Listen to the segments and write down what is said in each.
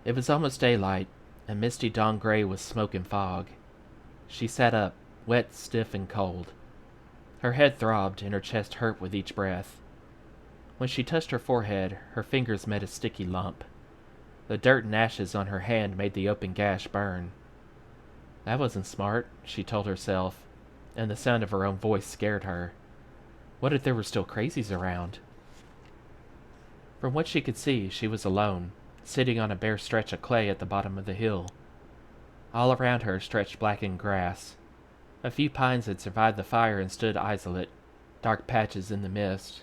It was almost daylight, and misty dawn gray was smoke and fog. She sat up, wet, stiff, and cold. Her head throbbed, and her chest hurt with each breath. When she touched her forehead, her fingers met a sticky lump. The dirt and ashes on her hand made the open gash burn. That wasn't smart, she told herself, and the sound of her own voice scared her. What if there were still crazies around? From what she could see, she was alone, sitting on a bare stretch of clay at the bottom of the hill. All around her stretched blackened grass. A few pines had survived the fire and stood isolate, dark patches in the mist.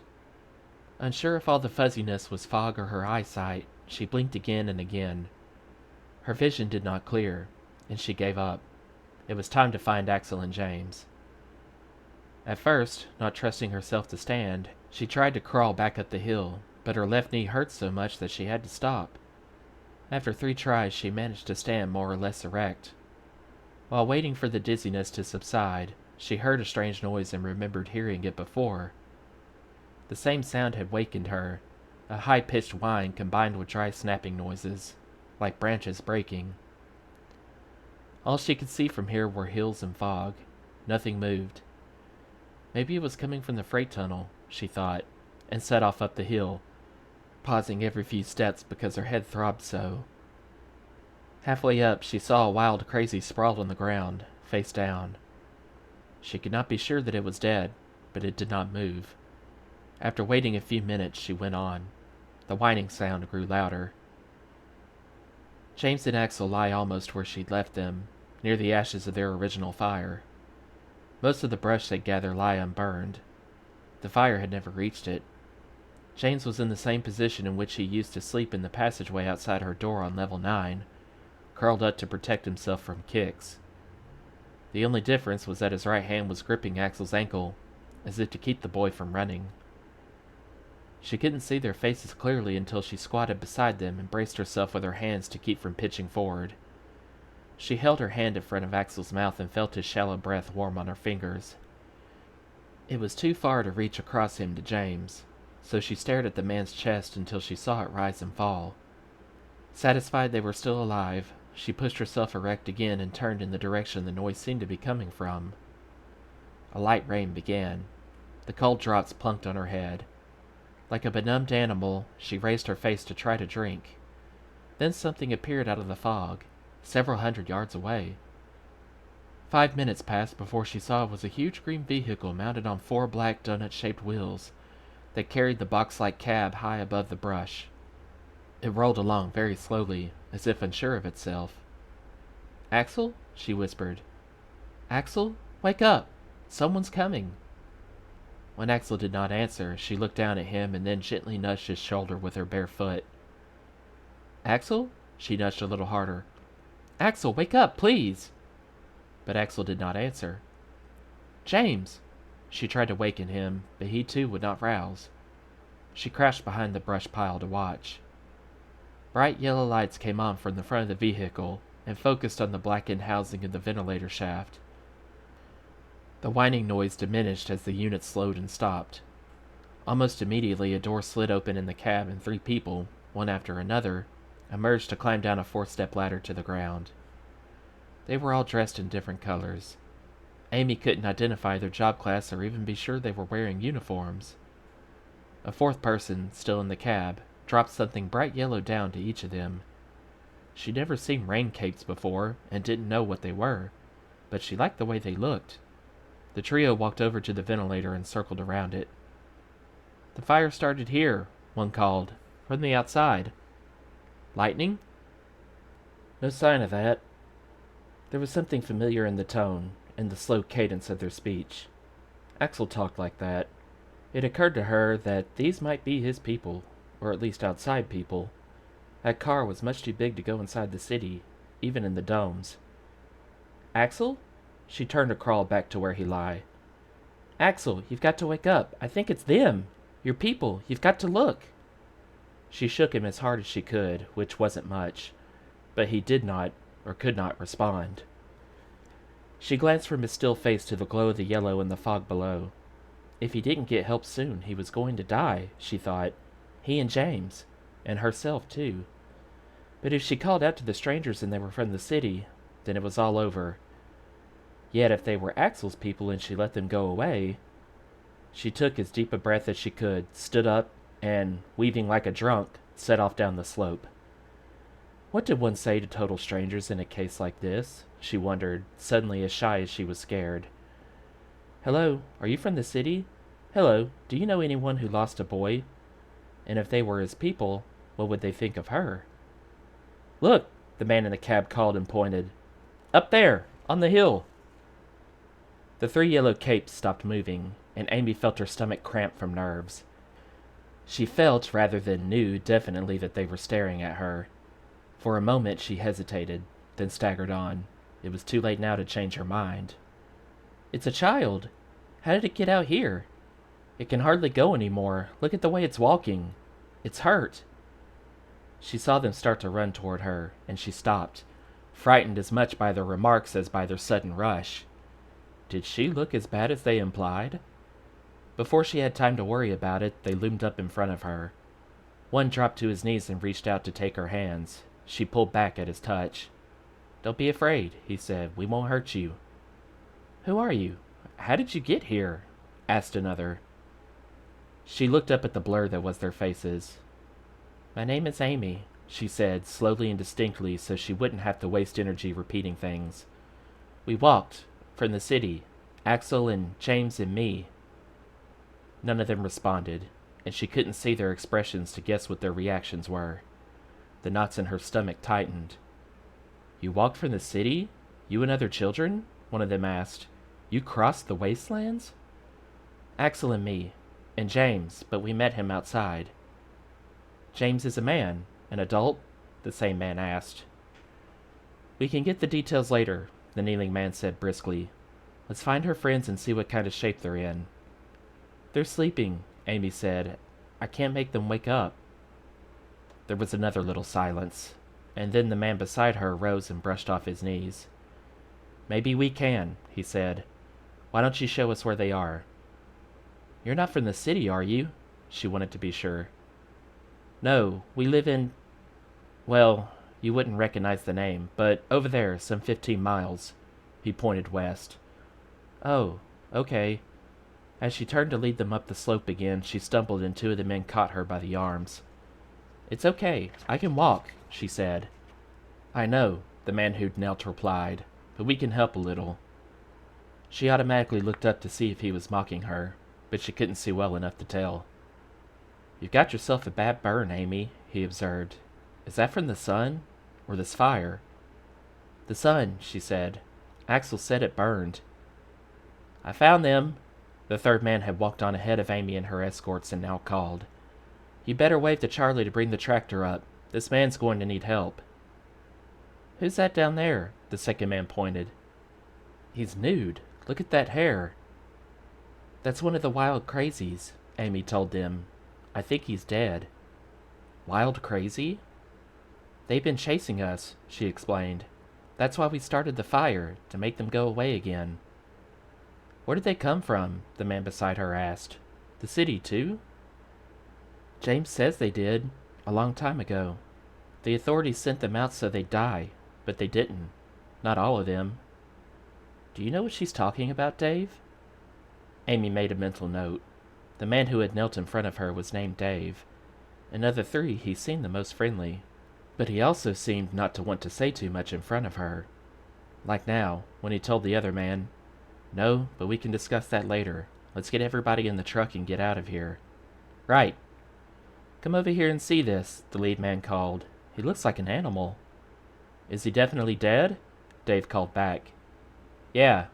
Unsure if all the fuzziness was fog or her eyesight, she blinked again and again. Her vision did not clear, and she gave up. It was time to find Axel and James. At first, not trusting herself to stand, she tried to crawl back up the hill, but her left knee hurt so much that she had to stop. After 3 tries, she managed to stand more or less erect. While waiting for the dizziness to subside, she heard a strange noise and remembered hearing it before. The same sound had wakened her, a high-pitched whine combined with dry snapping noises, like branches breaking. All she could see from here were hills and fog. Nothing moved. Maybe it was coming from the freight tunnel, she thought, and set off up the hill, pausing every few steps because her head throbbed so. Halfway up, she saw a wild crazy sprawled on the ground, face down. She could not be sure that it was dead, but it did not move. After waiting a few minutes, she went on. The whining sound grew louder. James and Axel lie almost where she'd left them, near the ashes of their original fire. Most of the brush they'd gather lie unburned. The fire had never reached it. James was in the same position in which he used to sleep in the passageway outside her door on level 9, curled up to protect himself from kicks. The only difference was that his right hand was gripping Axel's ankle, as if to keep the boy from running. She couldn't see their faces clearly until she squatted beside them and braced herself with her hands to keep from pitching forward. She held her hand in front of Axel's mouth and felt his shallow breath warm on her fingers. It was too far to reach across him to James, so she stared at the man's chest until she saw it rise and fall. Satisfied they were still alive, she pushed herself erect again and turned in the direction the noise seemed to be coming from. A light rain began. The cold drops plunked on her head. Like a benumbed animal, she raised her face to try to drink. Then something appeared out of the fog, several hundred yards away. 5 minutes passed before she saw it was a huge green vehicle mounted on 4 black donut-shaped wheels that carried the box-like cab high above the brush. It rolled along very slowly, as if unsure of itself. "Axel?" she whispered. "Axel, wake up! Someone's coming!" When Axel did not answer, she looked down at him and then gently nudged his shoulder with her bare foot. "Axel?" She nudged a little harder. "Axel, wake up, please!" But Axel did not answer. "James!" She tried to waken him, but he too would not rouse. She crouched behind the brush pile to watch. Bright yellow lights came on from the front of the vehicle and focused on the blackened housing of the ventilator shaft. The whining noise diminished as the unit slowed and stopped. Almost immediately, a door slid open in the cab and 3 people, one after another, emerged to climb down a 4-step ladder to the ground. They were all dressed in different colors. Amy couldn't identify their job class or even be sure they were wearing uniforms. A 4th person, still in the cab, dropped something bright yellow down to each of them. She'd never seen rain capes before and didn't know what they were, but she liked the way they looked. The trio walked over to the ventilator and circled around it. "The fire started here," one called, "from the outside." "Lightning?" "No sign of that." There was something familiar in the tone and the slow cadence of their speech. Axel talked like that. It occurred to her that these might be his people, or at least outside people. That car was much too big to go inside the city, even in the domes. "Axel?" She turned to crawl back to where he lay. "Axel, you've got to wake up. I think it's them. Your people. You've got to look." She shook him as hard as she could, which wasn't much, but he did not, or could not, respond. She glanced from his still face to the glow of the yellow in the fog below. If he didn't get help soon, he was going to die, she thought. He and James. And herself, too. But if she called out to the strangers and they were from the city, then it was all over. Yet if they were Axel's people and she let them go away... She took as deep a breath as she could, stood up, and, weaving like a drunk, set off down the slope. What did one say to total strangers in a case like this? She wondered, suddenly as shy as she was scared. Hello, are you from the city? Hello, do you know anyone who lost a boy? And if they were his people, what would they think of her? Look, the man in the cab called and pointed. Up there, on the hill. The 3 yellow capes stopped moving, and Amy felt her stomach cramp from nerves. She felt, rather than knew, definitely that they were staring at her. For a moment she hesitated, then staggered on. It was too late now to change her mind. It's a child. How did it get out here? It can hardly go anymore. Look at the way it's walking. It's hurt. She saw them start to run toward her, and she stopped, frightened as much by their remarks as by their sudden rush. Did she look as bad as they implied? Before she had time to worry about it, they loomed up in front of her. One dropped to his knees and reached out to take her hands. She pulled back at his touch. Don't be afraid, he said. We won't hurt you. Who are you? How did you get here? Asked another. She looked up at the blur that was their faces. My name is Amy, she said, slowly and distinctly so she wouldn't have to waste energy repeating things. We walked, from the city, Axel and James and me. None of them responded, and she couldn't see their expressions to guess what their reactions were. The knots in her stomach tightened. You walked from the city? You and other children? One of them asked. You crossed the wastelands? Axel and me, and James, but we met him outside. James is a man, an adult? The same man asked. We can get the details later, the kneeling man said briskly. Let's find her friends and see what kind of shape they're in. They're sleeping, Amy said. I can't make them wake up. There was another little silence, and then the man beside her rose and brushed off his knees. Maybe we can, he said. Why don't you show us where they are? You're not from the city, are you? She wanted to be sure. No, we live in... Well, you wouldn't recognize the name, but over there, some 15 miles. He pointed west. Oh, okay. As she turned to lead them up the slope again, she stumbled and 2 of the men caught her by the arms. It's okay, I can walk, she said. I know, the man who'd knelt replied, but we can help a little. She automatically looked up to see if he was mocking her, but she couldn't see well enough to tell. You've got yourself a bad burn, Amy, he observed. Is that from the sun? Or this fire? The sun, she said. Axel said it burned. I found them. The 3rd man had walked on ahead of Amy and her escorts and now called. You better wave to Charlie to bring the tractor up. This man's going to need help. Who's that down there? The 2nd man pointed. He's nude. Look at that hair. That's one of the wild crazies, Amy told them. I think he's dead. Wild crazy? They've been chasing us, she explained. That's why we started the fire, to make them go away again. Where did they come from? The man beside her asked. The city, too? James says they did, a long time ago. The authorities sent them out so they'd die, but they didn't. Not all of them. Do you know what she's talking about, Dave? Amy made a mental note. The man who had knelt in front of her was named Dave. And of the 3, he seemed the most friendly. But he also seemed not to want to say too much in front of her. Like now, when he told the other man, No, but we can discuss that later. Let's get everybody in the truck and get out of here. Right. Come over here and see this, the lead man called. He looks like an animal. Is he definitely dead? Dave called back. Yeah.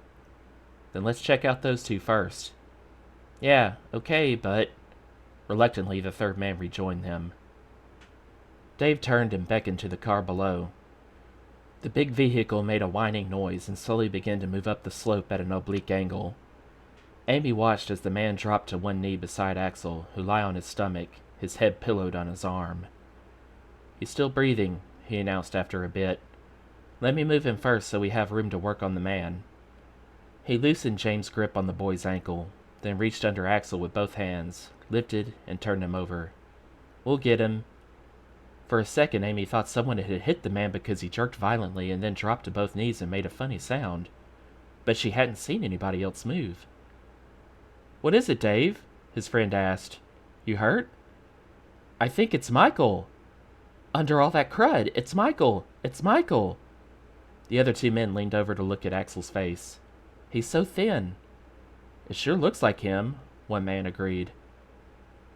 Then let's check out those 2 first. Yeah, okay, but... Reluctantly, the 3rd man rejoined them. Dave turned and beckoned to the car below. The big vehicle made a whining noise and slowly began to move up the slope at an oblique angle. Amy watched as the man dropped to one knee beside Axel, who lay on his stomach, his head pillowed on his arm. He's still breathing, he announced after a bit. Let me move him first so we have room to work on the man. He loosened James' grip on the boy's ankle, then reached under Axel with both hands, lifted, and turned him over. We'll get him. For a second, Amy thought someone had hit the man because he jerked violently and then dropped to both knees and made a funny sound. But she hadn't seen anybody else move. "What is it, Dave?" his friend asked. "You hurt?" "I think it's Michael." "Under all that crud, it's Michael! It's Michael!" The other two men leaned over to look at Axel's face. "He's so thin." "It sure looks like him," one man agreed.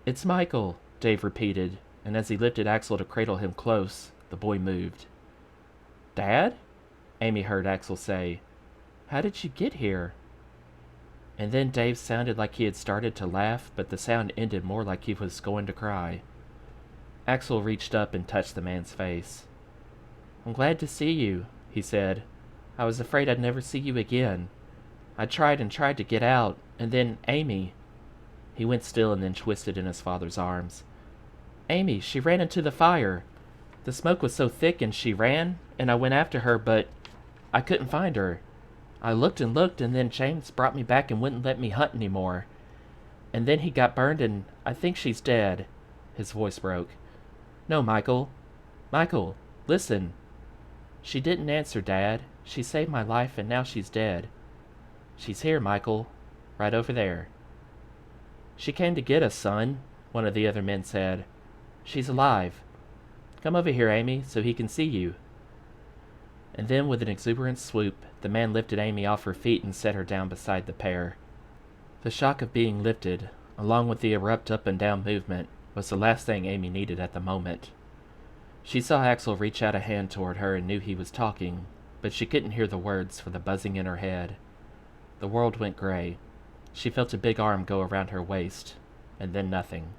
"It's Michael," Dave repeated, and as he lifted Axel to cradle him close, the boy moved. "Dad?" Amy heard Axel say. "How did you get here?" And then Dave sounded like he had started to laugh, but the sound ended more like he was going to cry. Axel reached up and touched the man's face. "I'm glad to see you," he said. "I was afraid I'd never see you again. I tried and tried to get out, and then Amy—" He went still and then twisted in his father's arms. "Amy, she ran into the fire. The smoke was so thick and she ran, and I went after her, but I couldn't find her. I looked and looked, and then James brought me back and wouldn't let me hunt anymore. And then he got burned, and I think she's dead." His voice broke. "No, Michael. Michael, listen." "She didn't answer, Dad. She saved my life, and now she's dead." "She's here, Michael. Right over there." "She came to get us, son," one of the other men said. "She's alive. Come over here, Amy, so he can see you." And then, with an exuberant swoop, the man lifted Amy off her feet and set her down beside the pair. The shock of being lifted, along with the abrupt up and down movement, was the last thing Amy needed at the moment. She saw Axel reach out a hand toward her and knew he was talking, but she couldn't hear the words for the buzzing in her head. The world went gray. She felt a big arm go around her waist, and then nothing.